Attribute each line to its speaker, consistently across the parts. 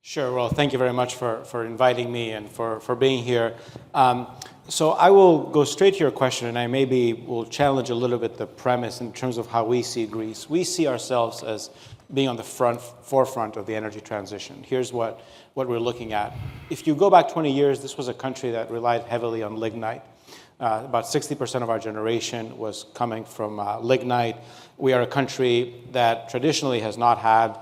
Speaker 1: Sure. Well, thank you very much for inviting me and for being here. So I will go straight to your question, and I maybe will challenge a little bit the premise in terms of how we see Greece. We see ourselves as being on the forefront of the energy transition. Here's what we're looking at. If you go back 20 years, this was a country that relied heavily on lignite. About 60% of our generation was coming from lignite. We are a country that traditionally has not had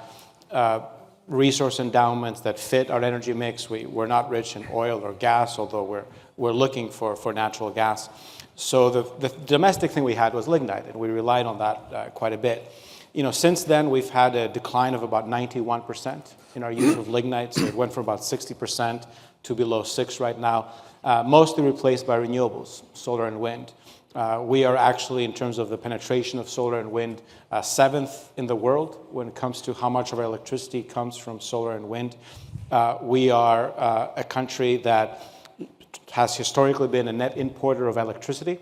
Speaker 1: resource endowments that fit our energy mix. We're not rich in oil or gas, although we're looking for natural gas. So the domestic thing we had was lignite, and we relied on that quite a bit. Since then, we've had a decline of about 91% in our use of lignite. So it went from about 60% to below 6% right now, mostly replaced by renewables, solar and wind. We are actually, in terms of the penetration of solar and wind, 7th in the world when it comes to how much of our electricity comes from solar and wind. We are a country that has historically been a net importer of electricity.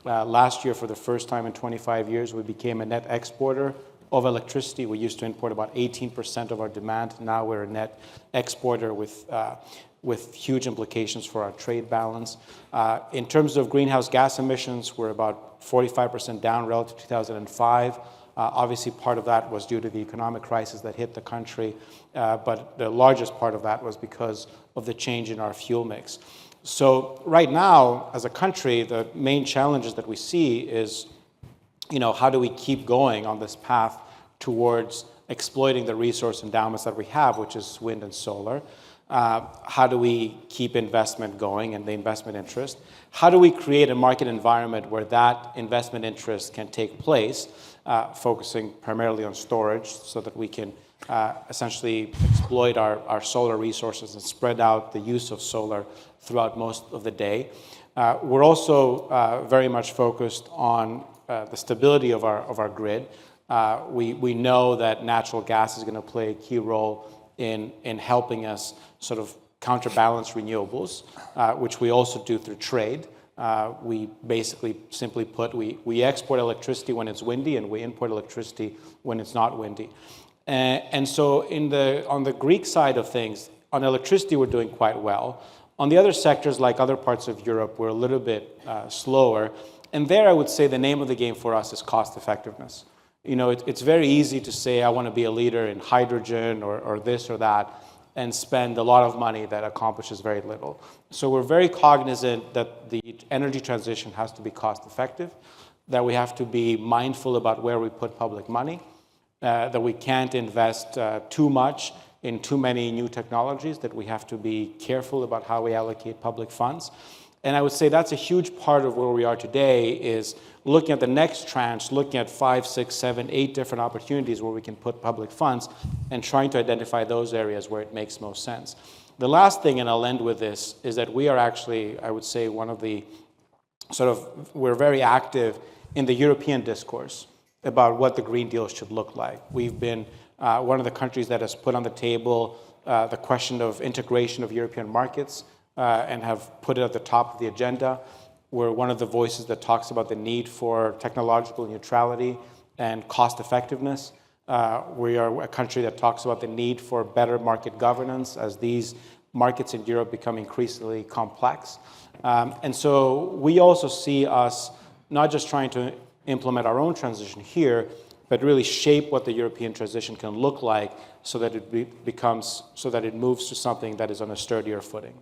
Speaker 1: Last year, for the first time in 25 years, we became a net exporter of electricity. We used to import about 18% of our demand. Now we're a net exporter with huge implications for our trade balance. In terms of greenhouse gas emissions, we're about 45% down relative to 2005. Obviously, part of that was due to the economic crisis that hit the country, but the largest part of that was because of the change in our fuel mix. So right now, as a country, the main challenges that we see is, how do we keep going on this path towards exploiting the resource endowments that we have, which is wind and solar? How do we keep investment going and the investment interest? How do we create a market environment where that investment interest can take place, focusing primarily on storage so that we can essentially exploit our solar resources and spread out the use of solar throughout most of the day? We're also very much focused on the stability of our grid. We know that natural gas is going to play a key role in helping us sort of counterbalance renewables, which we also do through trade. We basically, simply put, we export electricity when it's windy, and we import electricity when it's not windy. And so on the Greek side of things, on electricity, we're doing quite well. On the other sectors, like other parts of Europe, we're a little bit slower. And there, I would say the name of the game for us is cost effectiveness. It's very easy to say, I want to be a leader in hydrogen or this or that, and spend a lot of money that accomplishes very little. So we're very cognizant that the energy transition has to be cost effective, that we have to be mindful about where we put public money, that we can't invest too much in too many new technologies, that we have to be careful about how we allocate public funds. And I would say that's a huge part of where we are today, is looking at the next tranche, looking at 5, 6, 7, 8 different opportunities where we can put public funds and trying to identify those areas where it makes most sense. The last thing, and I'll end with this, is that we are actually, I would say, we're very active in the European discourse about what the Green Deal should look like. We've been one of the countries that has put on the table the question of integration of European markets, and have put it at the top of the agenda. We're one of the voices that talks about the need for technological neutrality and cost effectiveness. We are a country that talks about the need for better market governance as these markets in Europe become increasingly complex. And so we also see us not just trying to implement our own transition here, but really shape what the European transition can look like so that it moves to something that is on a sturdier footing.